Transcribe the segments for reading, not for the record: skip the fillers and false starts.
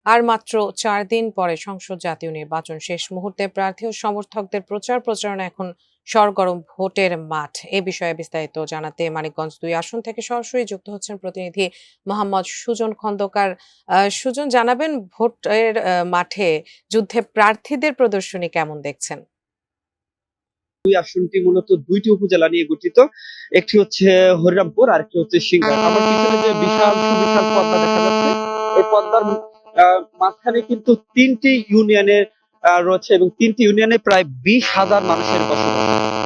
আর মাত্র ৪ দিন পরে সংসদ জাতীয় নির্বাচন শেষ মুহূর্তে প্রার্থী ও সমর্থকদের প্রচার প্রচারণা এখন সরগরম ভোটের মাঠ। এ বিষয়ে বিস্তারিত জানাতে মানিকগঞ্জ ২ আসন থেকে সরাসরি যুক্ত হচ্ছেন প্রতিনিধি মোহাম্মদ সুজন খন্দকার। সুজন, জানাবেন ভোটের মাঠে যুদ্ধে প্রার্থীদের প্রদর্শনী কেমন দেখছেন? দুই আসনটি মূলত দুইটি উপজেলা নিয়ে গঠিত। একটি হচ্ছে হরিরামপুর আর একটি হচ্ছে সিংড়া। আমার পিছনে যে বিশাল সুবিশাল পদ্মা দেখা যাচ্ছে, এই পদ্মার মাঝখানে কিন্তু তিনটি ইউনিয়নের রয়েছে এবং তিনটি ইউনিয়নে প্রায় ২০,০০০ মানুষের বসবাস।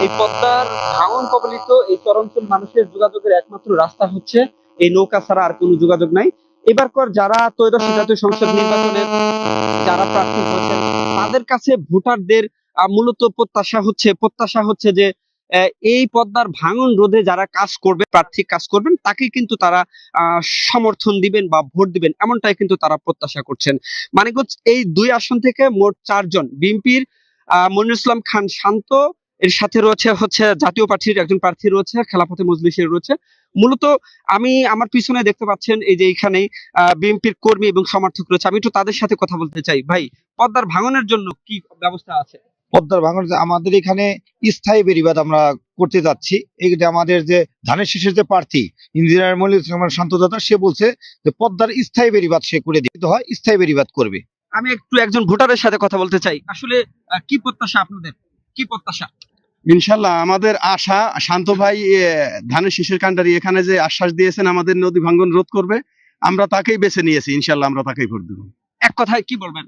এই পদ্মার ভাঙন কবলিত এই চরাঞ্চল মানুষের যোগাযোগের একমাত্র রাস্তা হচ্ছে এই নৌকা ছাড়া আর কোনো যোগাযোগ নাই। এবারকার যারা ত্রয়োদশ জাতীয় সংসদ নির্বাচনের যারা প্রার্থী হয়েছেন তাদের কাছে ভোটারদের মূলত প্রত্যাশা হচ্ছে যে এই পদ্মার ভাঙন রোধে যারা কাজ করবে, প্রার্থী কাজ করবেন, তাকে কিন্তু তারা সমর্থন দিবেন বা ভোট দিবেন, এমনটাই কিন্তু তারা প্রত্যাশা করছেন। মানিকগঞ্জ এই ২ আসন থেকে মোট ৪ জন বিএনপির মনিরুল ইসলাম খান শান্ত, এর সাথে রয়েছে জাতীয় পার্টির একজন প্রার্থী রয়েছে, খেলাফতে মজলিসের রয়েছে। মূলত আমার পিছনে দেখতে পাচ্ছেন এই যে এইখানেই বিএনপির কর্মী এবং সমর্থক রয়েছে। আমি একটু তাদের সাথে কথা বলতে চাই। ভাই, পদ্মার ভাঙনের জন্য কি ব্যবস্থা আছে? পদ্মার ভাঙন আমাদের এখানে স্থায়ী বেড়িবাঁধ আমরা করতে যাচ্ছি। এইটা আমাদের যে ধানের শীষের যে প্রার্থী ইঞ্জিনিয়ার মনিরুল ইসলাম শান্তদাতা, সে বলছে যে পদ্মার স্থায়ী বেড়িবাঁধ সে করে দিতে হয়, স্থায়ী বেড়িবাঁধ করবে। আমি একটু একজন ভোটারের সাথে কথা বলতে চাই। আসলে কি প্রত্যাশা আপনাদের? কি প্রত্যাশা? ইনশাল্লাহ আমাদের আশা, শান্ত ভাই ধানের শীষের কাণ্ডারি এখানে যে আশ্বাস দিয়েছেন আমাদের নদী ভাঙ্গন রোধ করবে, আমরা তাকেই বেছে নিয়েছি। ইনশাল্লাহ আমরা তাকেই ভোট দেবো। এক কথায় কি বলবেন?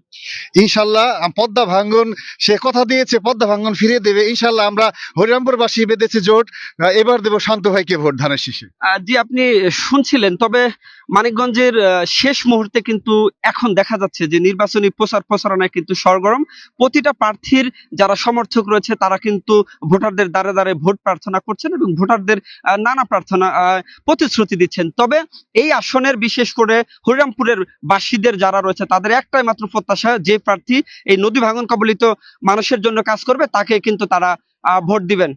ইনশাল্লাহ পদ্মা ভাঙ্গন সে কথা দিয়েছে, পদ্মা ভাঙ্গন ফিরিয়ে দেবে ইনশাল্লাহ। আমরা হরিরামপুরবাসী বেঁধেছে জোট, এবার দেবো শান্ত ভাইকে ভোট ধানের শীষে। জি, আপনি শুনছিলেন। তবে মানিকগঞ্জের শেষ মুহূর্তে কিন্তু এখন দেখা যাচ্ছে যে নির্বাচনী প্রচারণায় কিন্তু সরগরম। প্রতিটা প্রার্থীর যারা সমর্থক রয়েছে তারা কিন্তু ভোটারদের দ্বারে দ্বারে ভোট প্রার্থনা করছেন এবং ভোটারদের নানা প্রতিশ্রুতি দিচ্ছেন। তবে এই আসনের বিশেষ করে হরিরামপুরের বাসীদের যারা রয়েছে তাদের একটাই মাত্র প্রত্যাশা, যে প্রার্থী এই নদী ভাঙন কবলিত মানুষের জন্য কাজ করবে তাকে কিন্তু তারা ভোট দিবেন।